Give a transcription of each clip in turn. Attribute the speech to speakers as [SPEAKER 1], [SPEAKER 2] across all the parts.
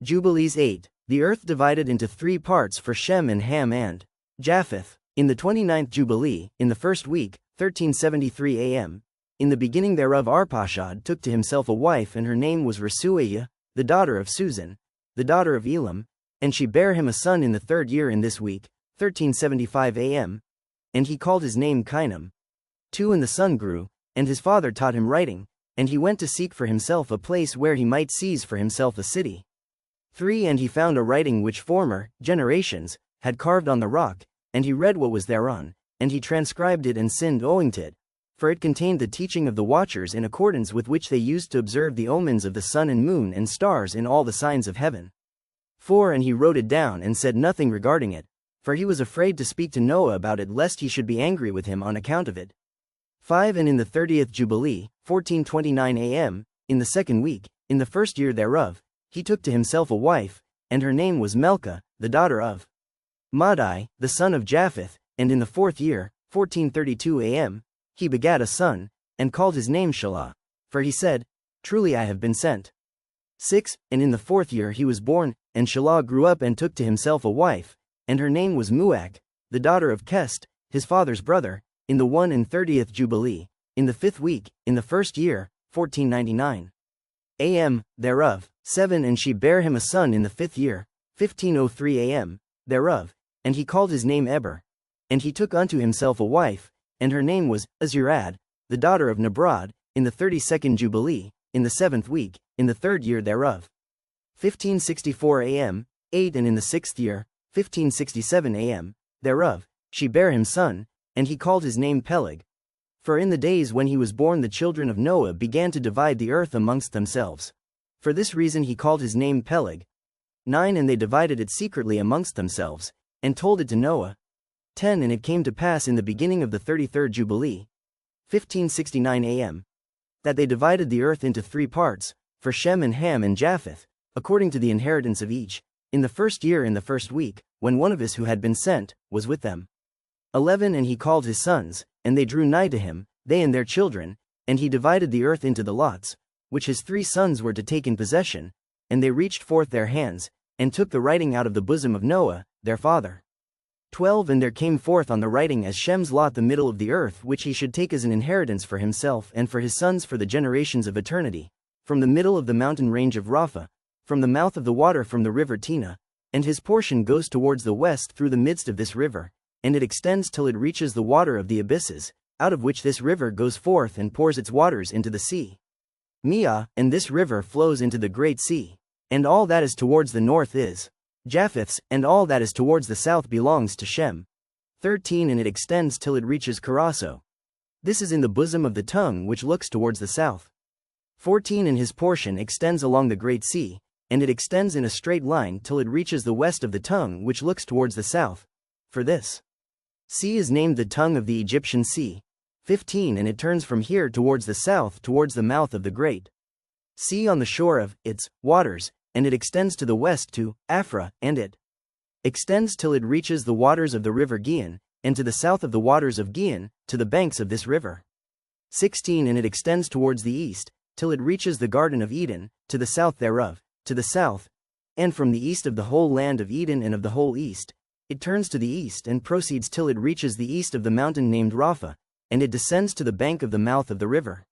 [SPEAKER 1] Jubilees 8. The earth divided into 3 parts for Shem and Ham and Japheth. In the 29th Jubilee, in the first week, 1373 a.m., in the beginning thereof Arpachshad took to himself a wife, and her name was Rasu'eja, the daughter of Susan, the daughter of Elam, and she bare him a son in the 3rd year in this week, 1375 a.m., and he called his name Kainam. 2. And the son grew, and his father taught him writing, and he went to seek for himself a place where he might seize for himself a city. 3. And he found a writing which former generations had carved on the rock, and he read what was thereon, and he transcribed it and sinned owing to it, for it contained the teaching of the watchers in accordance with which they used to observe the omens of the sun and moon and stars in all the signs of heaven. 4. And he wrote it down and said nothing regarding it, for he was afraid to speak to Noah about it lest he should be angry with him on account of it. 5. And in the 30th Jubilee, 1429 a.m., in the 2nd week, in the 1st year thereof, he took to himself a wife, and her name was Melka, the daughter of Madai, the son of Japheth, and in the 4th year, 1432 a.m., he begat a son, and called his name Shelah, for he said, Truly I have been sent. 6. And in the 4th year he was born, and Shelah grew up and took to himself a wife, and her name was Muach, the daughter of Kest, his father's brother, in the 31st Jubilee, in the 5th week, in the 1st year, 1499 a.m., thereof. 7. And she bare him a son in the 5th year, 1503 a.m., thereof, and he called his name Eber. And he took unto himself a wife, and her name was Azurad, the daughter of Nabrod, in the 32nd Jubilee, in the 7th week, in the 3rd year thereof. 1564 a.m., 8. And in the 6th year, 1567 a.m., thereof, she bare him son, and he called his name Peleg. For in the days when he was born the children of Noah began to divide the earth amongst themselves. For this reason he called his name Peleg. 9. And they divided it secretly amongst themselves, and told it to Noah. 10. And it came to pass in the beginning of the 33rd Jubilee, 1569 a.m., that they divided the earth into 3 parts, for Shem and Ham and Japheth, according to the inheritance of each, in the 1st year in the 1st week, when one of his who had been sent was with them. 11. And he called his sons, and they drew nigh to him, they and their children, and he divided the earth into the lots, which his 3 sons were to take in possession, and they reached forth their hands, and took the writing out of the bosom of Noah, their father. 12. And there came forth on the writing as Shem's lot the middle of the earth which he should take as an inheritance for himself and for his sons for the generations of eternity, from the middle of the mountain range of Rapha, from the mouth of the water from the river Tina, and his portion goes towards the west through the midst of this river, and it extends till it reaches the water of the abysses, out of which this river goes forth and pours its waters into the sea. Meah, and this river flows into the great sea, and all that is towards the north is Japheth's, and all that is towards the south belongs to Shem. 13. And it extends till it reaches Carasso. This is in the bosom of the tongue which looks towards the south. 14. And his portion extends along the great sea, and it extends in a straight line till it reaches the west of the tongue which looks towards the south. For this sea is named the tongue of the Egyptian sea. 15. And it turns from here towards the south towards the mouth of the great sea on the shore of its waters, and it extends to the west to Aphra, and it extends till it reaches the waters of the river Gihon, and to the south of the waters of Gihon, to the banks of this river. 16. And it extends towards the east, till it reaches the Garden of Eden, to the south thereof, to the south, and from the east of the whole land of Eden and of the whole east, it turns to the east and proceeds till it reaches the east of the mountain named Rapha, and it descends to the bank of the mouth of the river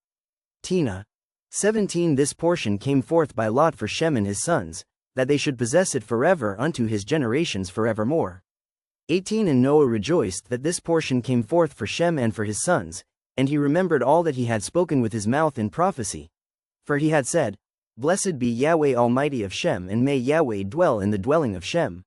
[SPEAKER 1] Tina. 17. This portion came forth by lot for Shem and his sons, that they should possess it forever unto his generations forevermore. 18. And Noah rejoiced that this portion came forth for Shem and for his sons, and he remembered all that he had spoken with his mouth in prophecy. For he had said, Blessed be Yahweh Almighty of Shem, and may Yahweh dwell in the dwelling of Shem.